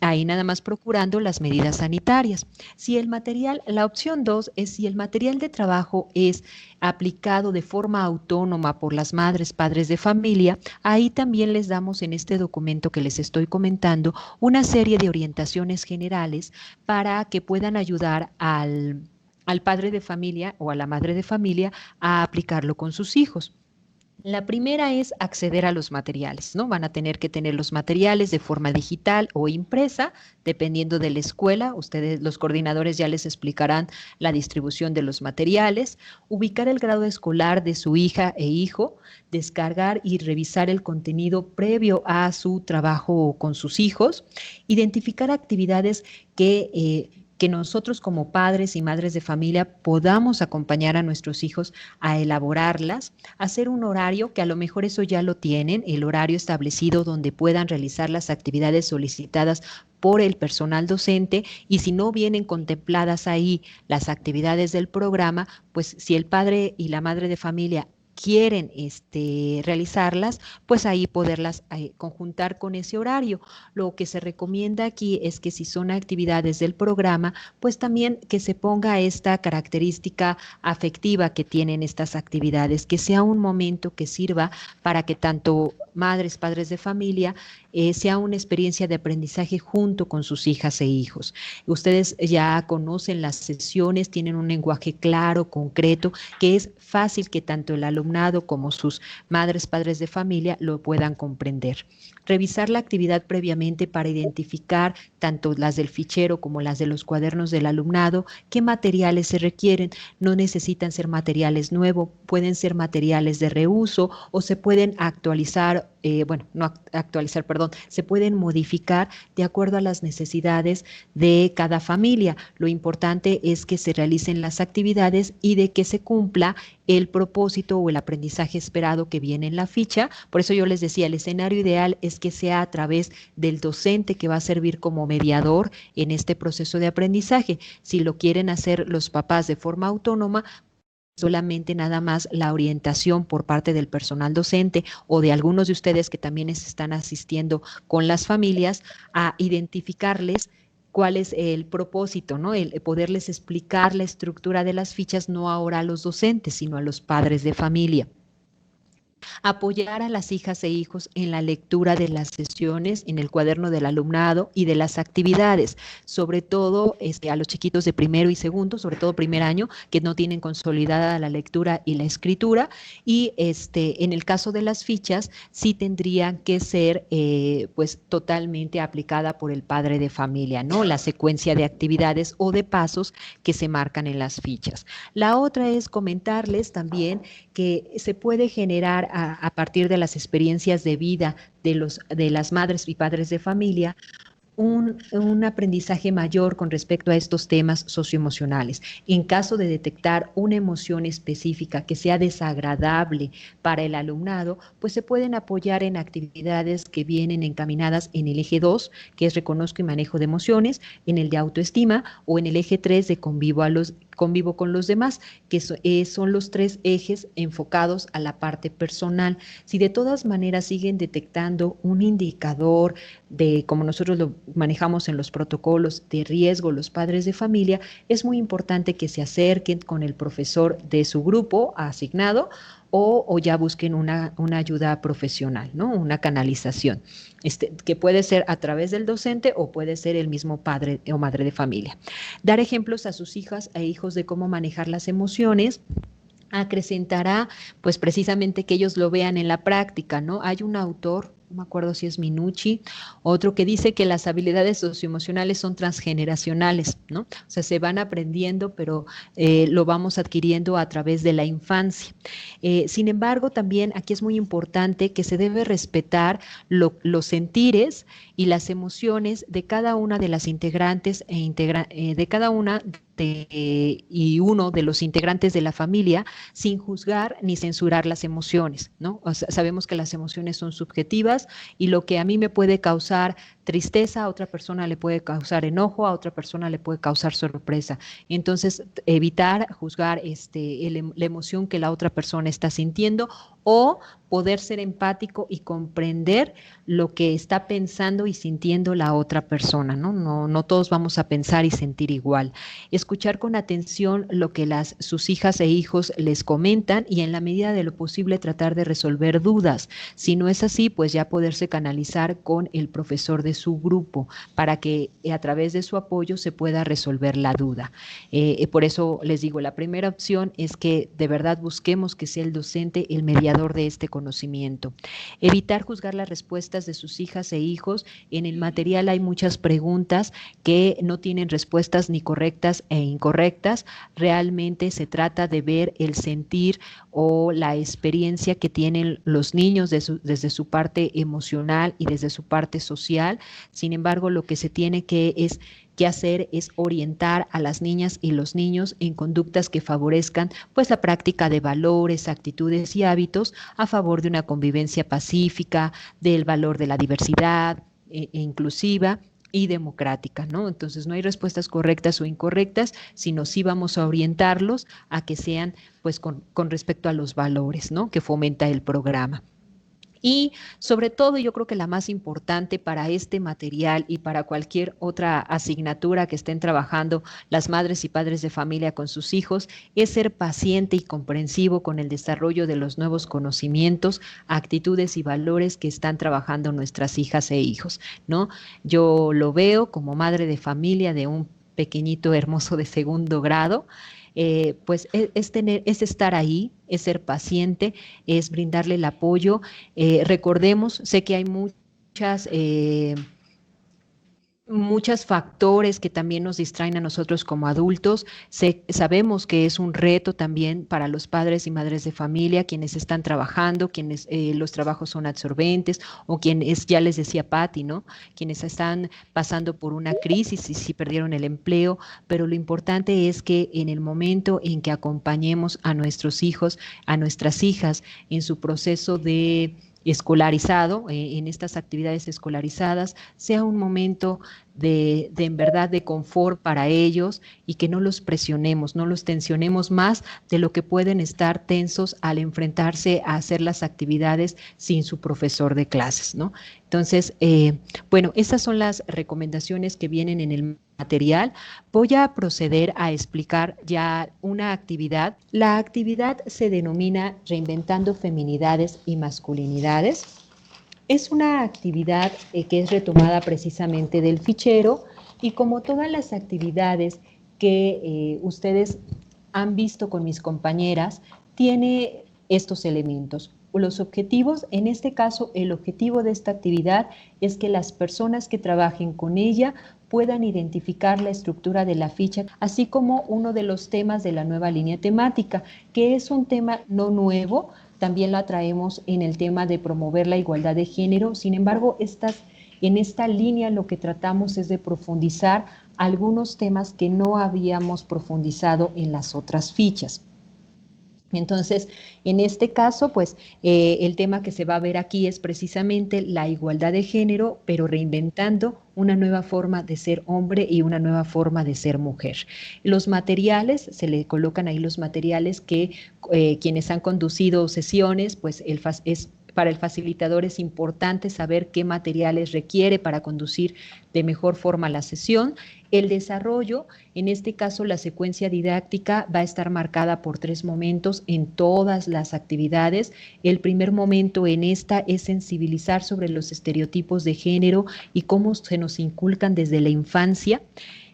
ahí nada más procurando las medidas sanitarias. Si el material, la opción 2 es si el material de trabajo es aplicado de forma autónoma por las madres, padres de familia, ahí también les damos en este documento que les estoy comentando una serie de orientaciones generales para que puedan ayudar al padre de familia o a la madre de familia a aplicarlo con sus hijos. La primera es acceder a los materiales, ¿no? Van a tener que tener los materiales de forma digital o impresa, dependiendo de la escuela. Ustedes, los coordinadores, ya les explicarán la distribución de los materiales, ubicar el grado escolar de su hija e hijo, descargar y revisar el contenido previo a su trabajo con sus hijos, identificar actividades que nosotros como padres y madres de familia podamos acompañar a nuestros hijos a elaborarlas, hacer un horario, que a lo mejor eso ya lo tienen, el horario establecido donde puedan realizar las actividades solicitadas por el personal docente, y si no vienen contempladas ahí las actividades del programa, pues si el padre y la madre de familia quieren realizarlas, pues ahí poderlas conjuntar con ese horario. Lo que se recomienda aquí es que si son actividades del programa, pues también que se ponga esta característica afectiva que tienen estas actividades, que sea un momento que sirva para que tanto madres, padres de familia, sea una experiencia de aprendizaje junto con sus hijas e hijos. Ustedes ya conocen las sesiones, tienen un lenguaje claro, concreto, que es fácil que tanto el alumnado como sus madres, padres de familia lo puedan comprender. Revisar la actividad previamente para identificar tanto las del fichero como las de los cuadernos del alumnado, qué materiales se requieren. No necesitan ser materiales nuevos, pueden ser materiales de reuso o se pueden actualizar, se pueden modificar de acuerdo a las necesidades de cada familia. Lo importante es que se realicen las actividades y de que se cumpla el propósito o el aprendizaje esperado que viene en la ficha. Por eso yo les decía, el escenario ideal es que sea a través del docente que va a servir como mediador en este proceso de aprendizaje. Si lo quieren hacer los papás de forma autónoma, solamente nada más la orientación por parte del personal docente o de algunos de ustedes que también están asistiendo con las familias a identificarles cuál es el propósito, ¿no? El poderles explicar la estructura de las fichas, no ahora a los docentes, sino a los padres de familia. Apoyar a las hijas e hijos en la lectura de las sesiones, en el cuaderno del alumnado y de las actividades, sobre todo a los chiquitos de primero y segundo, sobre todo primer año, que no tienen consolidada la lectura y la escritura, y en el caso de las fichas, sí tendrían que ser pues totalmente aplicada por el padre de familia, ¿no? La secuencia de actividades o de pasos que se marcan en las fichas. La otra es comentarles también que se puede generar a partir de las experiencias de vida de las madres y padres de familia un aprendizaje mayor con respecto a estos temas socioemocionales. En caso de detectar una emoción específica que sea desagradable para el alumnado, pues se pueden apoyar en actividades que vienen encaminadas en el eje 2, que es reconozco y manejo de emociones, en el de autoestima, o en el eje 3 de convivo con los demás, que son los tres ejes enfocados a la parte personal. Si de todas maneras siguen detectando un indicador de, como nosotros lo manejamos en los protocolos de riesgo, los padres de familia, es muy importante que se acerquen con el profesor de su grupo asignado o ya busquen una ayuda profesional, ¿no? Una canalización, que puede ser a través del docente o puede ser el mismo padre o madre de familia. Dar ejemplos a sus hijas e hijos de cómo manejar las emociones acrecentará, pues precisamente que ellos lo vean en la práctica, ¿no? Hay un autor, no me acuerdo si es Minucci, otro que dice que las habilidades socioemocionales son transgeneracionales, ¿no? O sea, se van aprendiendo, pero lo vamos adquiriendo a través de la infancia. Sin embargo, también aquí es muy importante que se debe respetar los sentires y las emociones de cada una de las integrantes de cada una y uno de los integrantes de la familia, sin juzgar ni censurar las emociones, ¿no? O sea, sabemos que las emociones son subjetivas y lo que a mí me puede causar tristeza, a otra persona le puede causar enojo, a otra persona le puede causar sorpresa. Entonces, evitar juzgar la emoción que la otra persona está sintiendo o poder ser empático y comprender lo que está pensando y sintiendo la otra persona, ¿no? No todos vamos a pensar y sentir igual. Escuchar con atención lo que sus hijas e hijos les comentan y en la medida de lo posible tratar de resolver dudas. Si no es así, pues ya poderse canalizar con el profesor de de su grupo para que a través de su apoyo se pueda resolver la duda. Por eso les digo, la primera opción es que de verdad busquemos que sea el docente el mediador de este conocimiento. Evitar juzgar las respuestas de sus hijas e hijos. En el material hay muchas preguntas que no tienen respuestas ni correctas e incorrectas. Realmente se trata de ver el sentir o la experiencia que tienen los niños desde su parte emocional y desde su parte social. Sin embargo, lo que se tiene que hacer es orientar a las niñas y los niños en conductas que favorezcan pues la práctica de valores, actitudes y hábitos a favor de una convivencia pacífica, del valor de la diversidad inclusiva y democrática, ¿no? Entonces no hay respuestas correctas o incorrectas, sino sí vamos a orientarlos a que sean pues con respecto a los valores, ¿no?, que fomenta el programa. Y sobre todo, yo creo que la más importante para este material y para cualquier otra asignatura que estén trabajando las madres y padres de familia con sus hijos es ser paciente y comprensivo con el desarrollo de los nuevos conocimientos, actitudes y valores que están trabajando nuestras hijas e hijos, ¿no? Yo lo veo como madre de familia de un pequeñito hermoso de segundo grado. Pues es estar ahí, es ser paciente, es brindarle el apoyo. Recordemos, sé que hay muchos factores que también nos distraen a nosotros como adultos. Sabemos que es un reto también para los padres y madres de familia, quienes están trabajando, quienes los trabajos son absorbentes, o quienes, ya les decía Patti, ¿no?, quienes están pasando por una crisis y si perdieron el empleo, pero lo importante es que en el momento en que acompañemos a nuestros hijos, a nuestras hijas en su proceso de escolarizado, en estas actividades escolarizadas, sea un momento en verdad de confort para ellos y que no los presionemos, no los tensionemos más de lo que pueden estar tensos al enfrentarse a hacer las actividades sin su profesor de clases, ¿no? Entonces, bueno, esas son las recomendaciones que vienen en el material. Voy a proceder a explicar ya una actividad. La actividad se denomina Reinventando Feminidades y Masculinidades. Es una actividad que es retomada precisamente del fichero y como todas las actividades que ustedes han visto con mis compañeras, tiene estos elementos. Los objetivos, en este caso, el objetivo de esta actividad es que las personas que trabajen con ella puedan identificar la estructura de la ficha, así como uno de los temas de la nueva línea temática, que es un tema no nuevo, también la traemos en el tema de promover la igualdad de género. Sin embargo, en esta línea lo que tratamos es de profundizar algunos temas que no habíamos profundizado en las otras fichas. Entonces, en este caso, pues el tema que se va a ver aquí es precisamente la igualdad de género, pero reinventando una nueva forma de ser hombre y una nueva forma de ser mujer. Los materiales, se le colocan ahí los materiales que quienes han conducido sesiones, pues para el facilitador es importante saber qué materiales requiere para conducir de mejor forma la sesión. El desarrollo, en este caso la secuencia didáctica, va a estar marcada por 3 momentos en todas las actividades. El primer momento en esta es sensibilizar sobre los estereotipos de género y cómo se nos inculcan desde la infancia.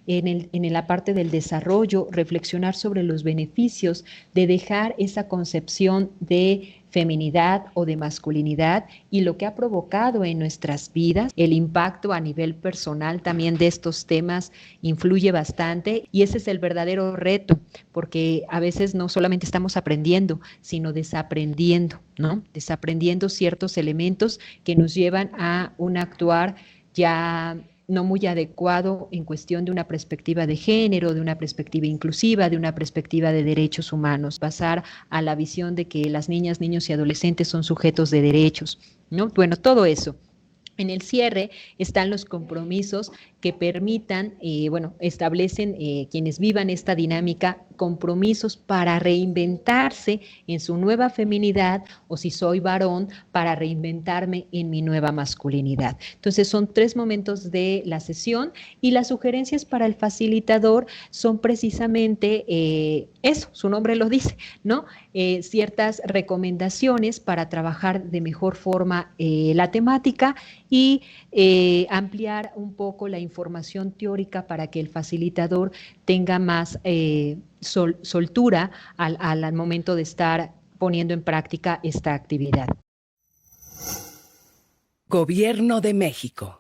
En la parte del desarrollo, reflexionar sobre los beneficios de dejar esa concepción de feminidad o de masculinidad y lo que ha provocado en nuestras vidas. El impacto a nivel personal también de estos temas influye bastante y ese es el verdadero reto, porque a veces no solamente estamos aprendiendo, sino desaprendiendo, ¿no? Desaprendiendo ciertos elementos que nos llevan a un actuar ya no muy adecuado en cuestión de una perspectiva de género, de una perspectiva inclusiva, de una perspectiva de derechos humanos, pasar a la visión de que las niñas, niños y adolescentes son sujetos de derechos, ¿no? Bueno, todo eso. En el cierre están los compromisos que permitan, establecen quienes vivan esta dinámica compromisos para reinventarse en su nueva feminidad, o si soy varón, para reinventarme en mi nueva masculinidad. Entonces son 3 momentos de la sesión, y las sugerencias para el facilitador son precisamente eso, su nombre lo dice, ¿no? Ciertas recomendaciones para trabajar de mejor forma la temática, y ampliar un poco la información teórica para que el facilitador tenga más soltura al momento de estar poniendo en práctica esta actividad. Gobierno de México.